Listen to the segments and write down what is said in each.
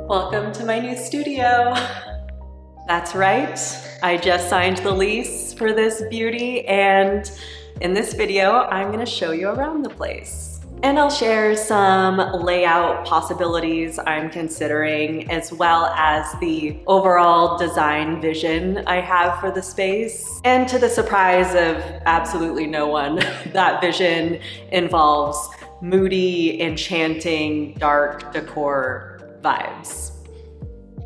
Welcome to my new studio. That's right, I just signed the lease for this beauty, and in this video, I'm gonna show you around the place. And I'll share some layout possibilities I'm considering, as well as the overall design vision I have for the space. And to the surprise of absolutely no one, that vision involves moody, enchanting, dark decor vibes.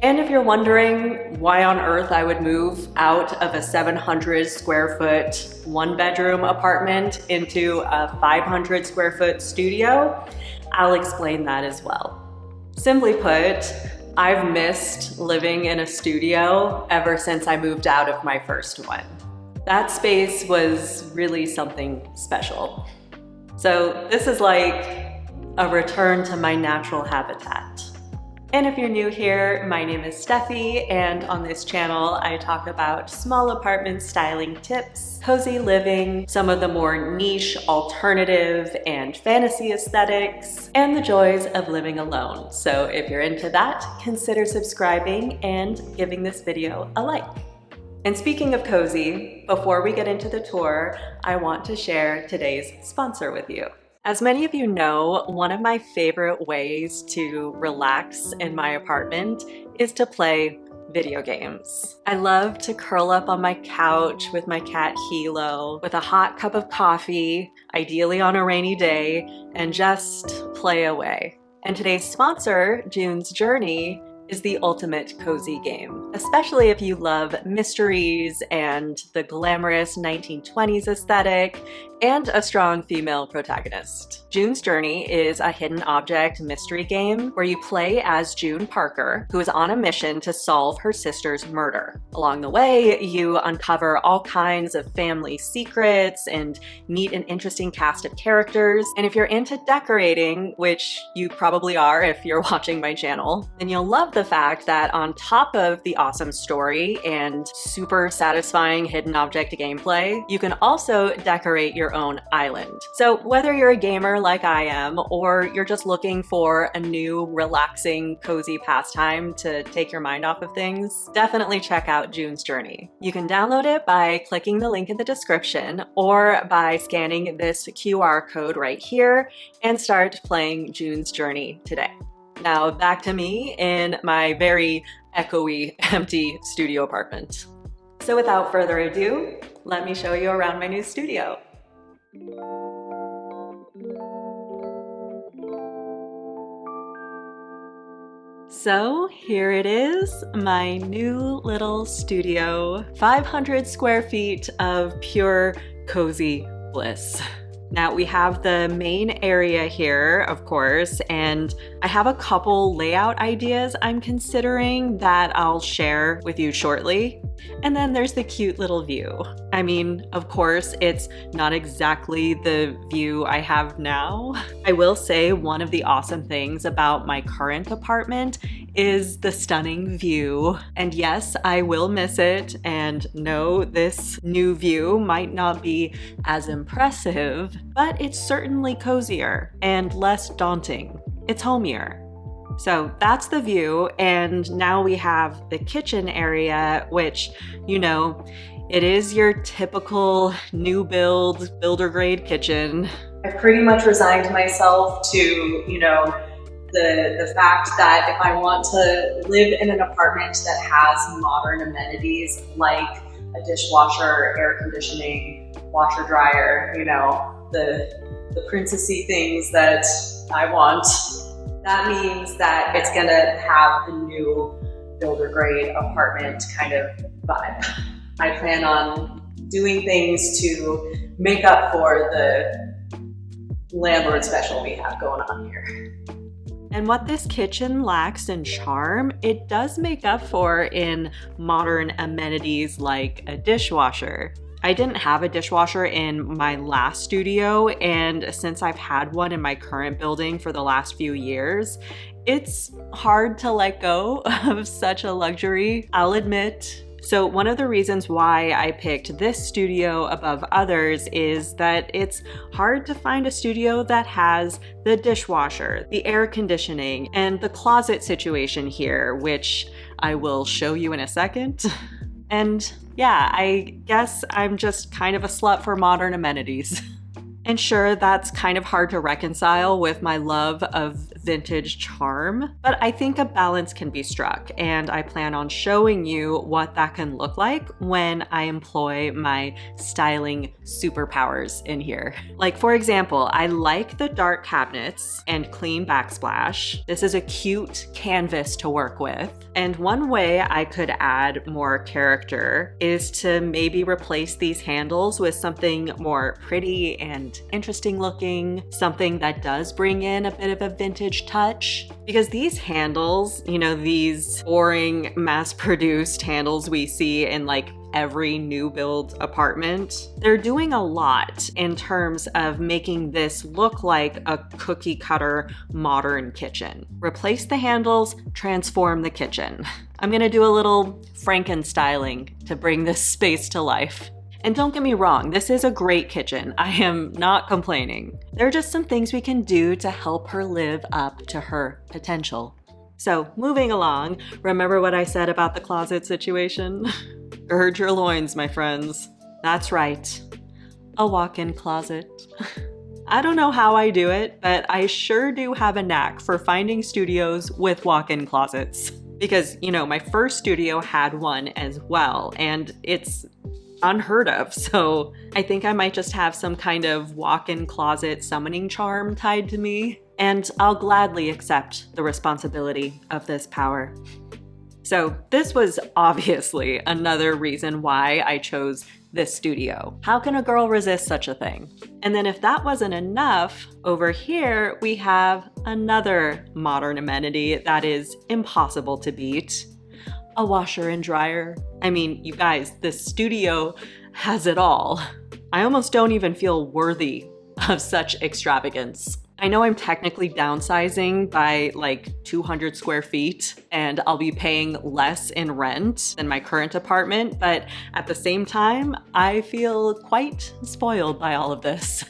And if you're wondering why on earth I would move out of a 700 square foot one-bedroom apartment into a 500 square foot studio, I'll explain that as well. Simply put, I've missed living in a studio ever since I moved out of my first one. That space was really something special. So this is like a return to my natural habitat. And if you're new here, my name is Steffi, and on this channel I talk about small apartment styling tips, cozy living, some of the more niche, alternative, and fantasy aesthetics, and the joys of living alone. So if you're into that, consider subscribing and giving this video a like. And speaking of cozy, before we get into the tour, I want to share today's sponsor with you. As many of you know, one of my favorite ways to relax in my apartment is to play video games. I love to curl up on my couch with my cat Hilo, with a hot cup of coffee, ideally on a rainy day, and just play away. And today's sponsor, June's Journey, is the ultimate cozy game, especially if you love mysteries and the glamorous 1920s aesthetic and a strong female protagonist. June's Journey is a hidden object mystery game where you play as June Parker, who is on a mission to solve her sister's murder. Along the way, you uncover all kinds of family secrets and meet an interesting cast of characters. And if you're into decorating, which you probably are if you're watching my channel, then you'll love the fact that on top of the awesome story and super satisfying hidden object gameplay, you can also decorate your own island. So whether you're a gamer like I am, or you're just looking for a new, relaxing, cozy pastime to take your mind off of things, definitely check out June's Journey. You can download it by clicking the link in the description or by scanning this QR code right here and start playing June's Journey today. Now back to me in my very echoey, empty studio apartment. So without further ado, let me show you around my new studio. So here it is, my new little studio, 500 square feet of pure cozy bliss. Now we have the main area here, of course, and I have a couple layout ideas I'm considering that I'll share with you shortly. And then there's the cute little view. I mean, of course, it's not exactly the view I have now. I will say one of the awesome things about my current apartment is the stunning view. And yes, I will miss it. And no, this new view might not be as impressive, but it's certainly cozier and less daunting. It's homier. So that's the view, and now we have the kitchen area, which, you know, it is your typical new build, builder grade kitchen. I've pretty much resigned myself to, you know, the fact that if I want to live in an apartment that has modern amenities like a dishwasher, air conditioning, washer dryer, you know, the princessy things that I want, that means that it's gonna have the new builder grade apartment kind of vibe. I plan on doing things to make up for the landlord special we have going on here. And what this kitchen lacks in charm, it does make up for in modern amenities like a dishwasher. I didn't have a dishwasher in my last studio, and since I've had one in my current building for the last few years, it's hard to let go of such a luxury. I'll admit, So one of the reasons why I picked this studio above others is that it's hard to find a studio that has the dishwasher, the air conditioning, and the closet situation here, which I will show you in a second. And yeah, I guess I'm just kind of a slut for modern amenities. And sure, that's kind of hard to reconcile with my love of vintage charm, but I think a balance can be struck, and I plan on showing you what that can look like when I employ my styling superpowers in here. Like, for example, I like the dark cabinets and clean backsplash. This is a cute canvas to work with. And one way I could add more character is to maybe replace these handles with something more pretty and interesting looking, something that does bring in a bit of a vintage touch. Because these handles, you know, these boring mass-produced handles we see in like every new build apartment, they're doing a lot in terms of making this look like a cookie cutter modern kitchen. Replace the handles, transform the kitchen. I'm gonna do a little Frankenstyling to bring this space to life. And don't get me wrong, this is a great kitchen. I am not complaining. There are just some things we can do to help her live up to her potential. So moving along, remember what I said about the closet situation? Gird your loins, my friends. That's right, a walk-in closet. I don't know how I do it, but I sure do have a knack for finding studios with walk-in closets. Because, you know, my first studio had one as well, and it's unheard of. So I think I might just have some kind of walk-in closet summoning charm tied to me, and I'll gladly accept the responsibility of this power. So this was obviously another reason why I chose this studio. How can a girl resist such a thing? And then if that wasn't enough, over here we have another modern amenity that is impossible to beat. A washer and dryer. I mean, you guys, this studio has it all. I almost don't even feel worthy of such extravagance. I know I'm technically downsizing by like 200 square feet, and I'll be paying less in rent than my current apartment, but at the same time, I feel quite spoiled by all of this.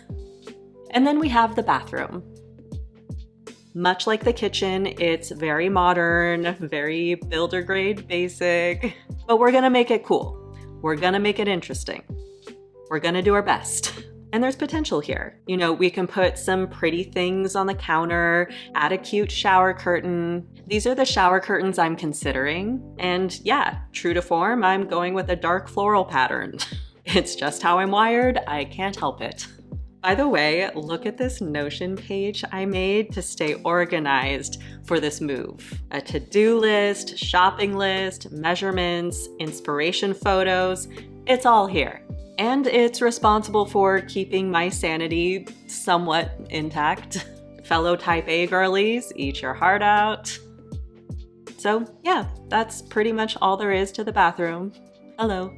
And then we have the bathroom. Much like the kitchen, it's very modern, very builder grade basic, but we're gonna make it cool. We're gonna make it interesting. We're gonna do our best. And there's potential here. You know, we can put some pretty things on the counter, add a cute shower curtain. These are the shower curtains I'm considering. And yeah, true to form, I'm going with a dark floral pattern. It's just how I'm wired, I can't help it. By the way, look at this Notion page I made to stay organized for this move. A to-do list, shopping list, measurements, inspiration photos, it's all here. And it's responsible for keeping my sanity somewhat intact. Fellow type A girlies, eat your heart out. So yeah, that's pretty much all there is to the bathroom. Hello.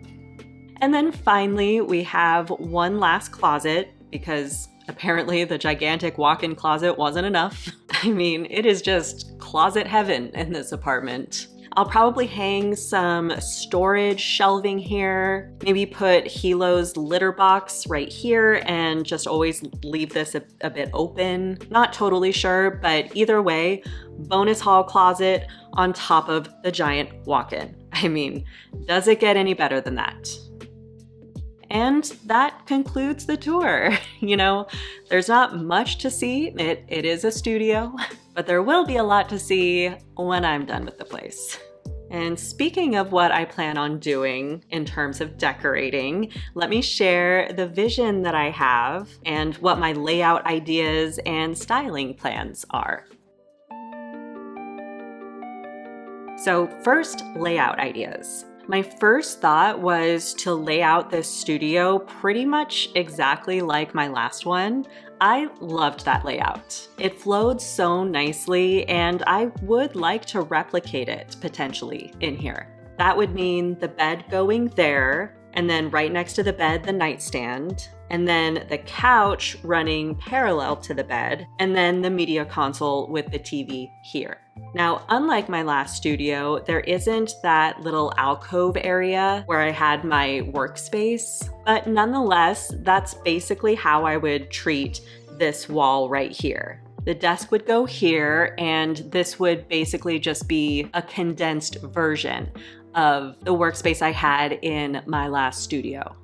And then finally, we have one last closet, because apparently the gigantic walk-in closet wasn't enough. I mean, it is just closet heaven in this apartment. I'll probably hang some storage shelving here, maybe put Hilo's litter box right here and just always leave this a bit open. Not totally sure, but either way, bonus hall closet on top of the giant walk-in. I mean, does it get any better than that? And that concludes the tour. You know, there's not much to see. It is a studio, but there will be a lot to see when I'm done with the place. And speaking of what I plan on doing in terms of decorating, let me share the vision that I have and what my layout ideas and styling plans are. So first, layout ideas. My first thought was to lay out this studio pretty much exactly like my last one. I loved that layout. It flowed so nicely, and I would like to replicate it potentially in here. That would mean the bed going there, and then right next to the bed, the nightstand, and then the couch running parallel to the bed, and then the media console with the TV here. Now, unlike my last studio, there isn't that little alcove area where I had my workspace, but nonetheless, that's basically how I would treat this wall right here. The desk would go here, and this would basically just be a condensed version of the workspace I had in my last studio.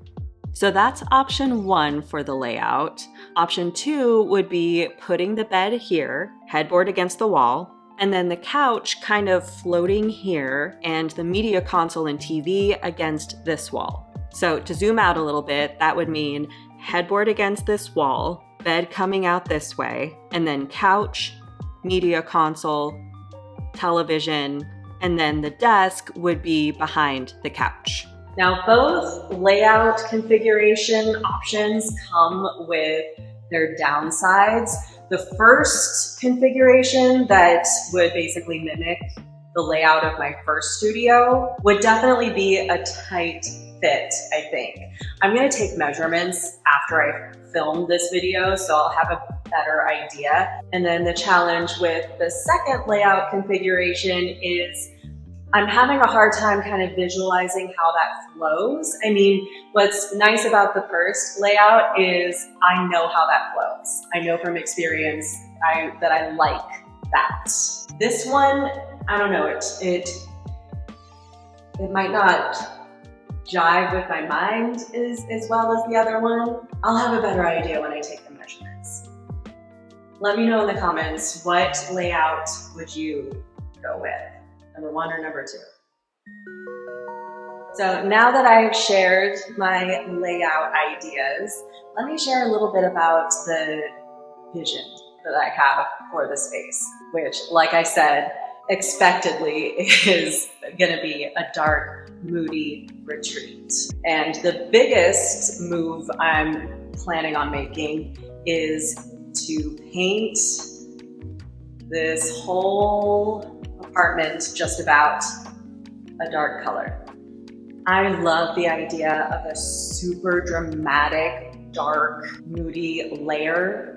So that's option 1 for the layout. Option 2 would be putting the bed here, headboard against the wall, and then the couch kind of floating here, and the media console and TV against this wall. So to zoom out a little bit, that would mean headboard against this wall, bed coming out this way, and then couch, media console, television, and then the desk would be behind the couch. Now, both layout configuration options come with their downsides. The first configuration that would basically mimic the layout of my first studio would definitely be a tight fit, I think. I'm gonna take measurements after I film this video, so I'll have a better idea. And then the challenge with the second layout configuration is I'm having a hard time kind of visualizing how that flows. I mean, what's nice about the first layout is I know how that flows. I know from experience that I like that. This one, I don't know, it might not jive with my mind as well as the other one. I'll have a better idea when I take the measurements. Let me know in the comments, what layout would you go with? Number 1 or number 2? So now that I've shared my layout ideas, let me share a little bit about the vision that I have for the space, which, like I said, expectedly is gonna be a dark, moody retreat. And the biggest move I'm planning on making is to paint this whole apartment just about a dark color. I love the idea of a super dramatic, dark, moody layer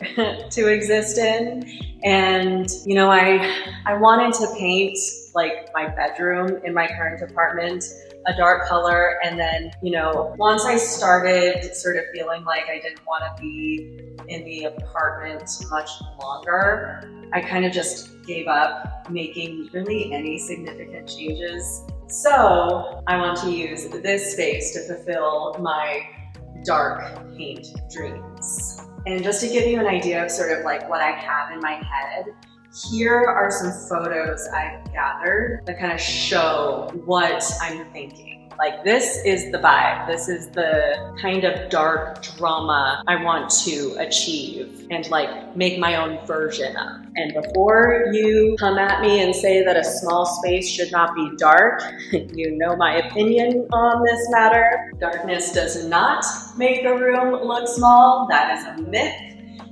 to exist in. And, you know, I wanted to paint like my bedroom in my current apartment a dark color. And then, you know, once I started sort of feeling like I didn't want to be in the apartment much longer, I kind of just gave up making really any significant changes. So I want to use this space to fulfill my dark paint dreams. And just to give you an idea of sort of like what I have in my head, here are some photos I've gathered that kind of show what I'm thinking. Like, this is the vibe. This is the kind of dark drama I want to achieve and like make my own version of. And before you come at me and say that a small space should not be dark, you know my opinion on this matter. Darkness does not make a room look small. That is a myth.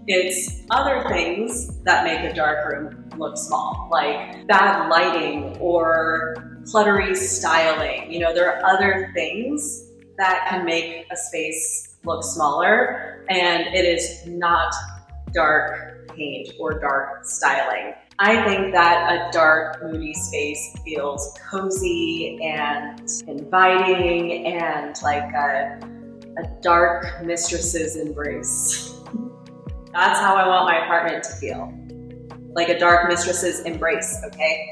It's other things that make a dark room look small, like bad lighting or cluttery styling. You know, there are other things that can make a space look smaller, and it is not dark paint or dark styling. I think that a dark, moody space feels cozy and inviting and like a dark mistress's embrace. That's how I want my apartment to feel. Like a dark mistress's embrace, okay?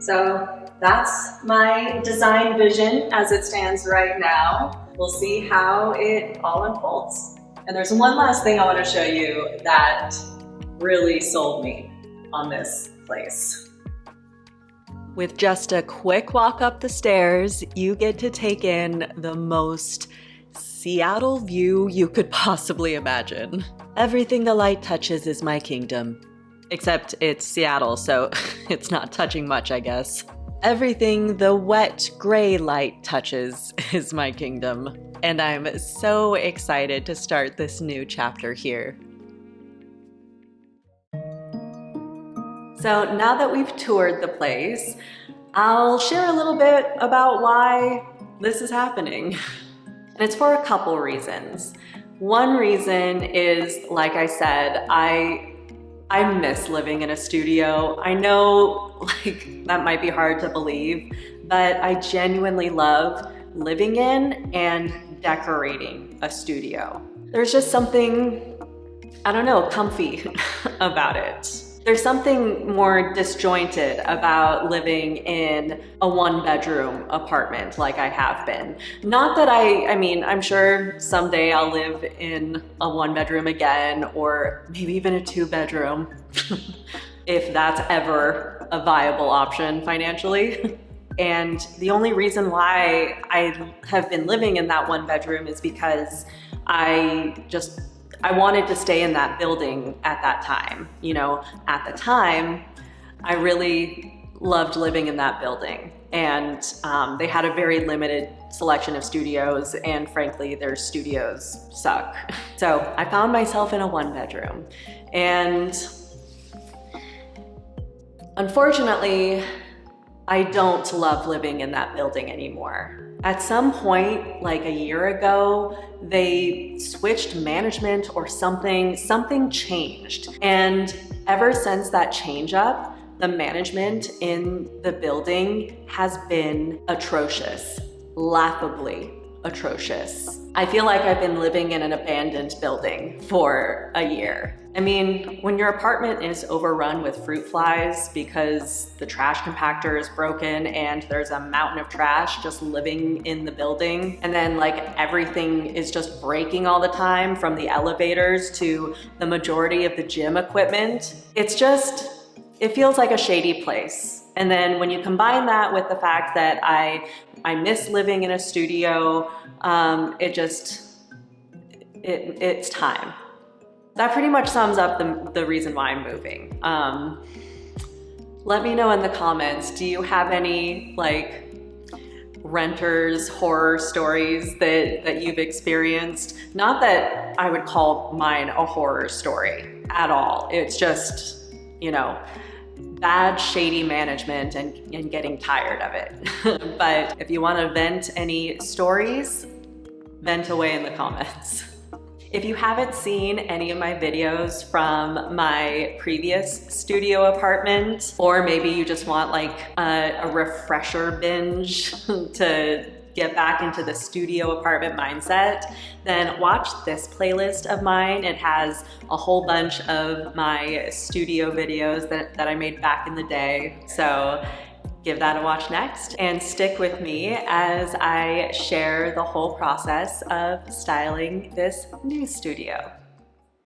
So that's my design vision as it stands right now. We'll see how it all unfolds. And there's one last thing I want to show you that really sold me on this place. With just a quick walk up the stairs, you get to take in the most Seattle view you could possibly imagine. Everything the light touches is my kingdom. Except it's Seattle, so it's not touching much, I guess. Everything the wet gray light touches is my kingdom. And I'm so excited to start this new chapter here. So now that we've toured the place, I'll share a little bit about why this is happening. And it's for a couple reasons. One reason is, like I said, I I miss living in a studio. I know like that might be hard to believe, but I genuinely love living in and decorating a studio. There's just something, I don't know, comfy about it. There's something more disjointed about living in a one-bedroom apartment like I have been. Not that I mean, I'm sure someday I'll live in a one-bedroom again, or maybe even a two-bedroom, if that's ever a viable option financially. And the only reason why I have been living in that one bedroom is because I wanted to stay in that building at that time. You know, at the time, I really loved living in that building. And they had a very limited selection of studios, and frankly, their studios suck. So I found myself in a one bedroom. And unfortunately, I don't love living in that building anymore. At some point, like a year ago, they switched management or something changed. And ever since that change up, the management in the building has been atrocious, laughably atrocious. I feel like I've been living in an abandoned building for a year. I mean, when your apartment is overrun with fruit flies because the trash compactor is broken and there's a mountain of trash just living in the building, and then like everything is just breaking all the time, from the elevators to the majority of the gym equipment, it feels like a shady place. And then when you combine that with the fact that I miss living in a studio, it's time. That pretty much sums up the reason why I'm moving. Let me know in the comments, do you have any like renters horror stories that you've experienced? Not that I would call mine a horror story at all. It's just, you know, bad, shady management and getting tired of it. But if you want to vent any stories, vent away in the comments. If you haven't seen any of my videos from my previous studio apartment, or maybe you just want like a refresher binge to get back into the studio apartment mindset, then watch this playlist of mine. It has a whole bunch of my studio videos that I made back in the day. So give that a watch next, and stick with me as I share the whole process of styling this new studio.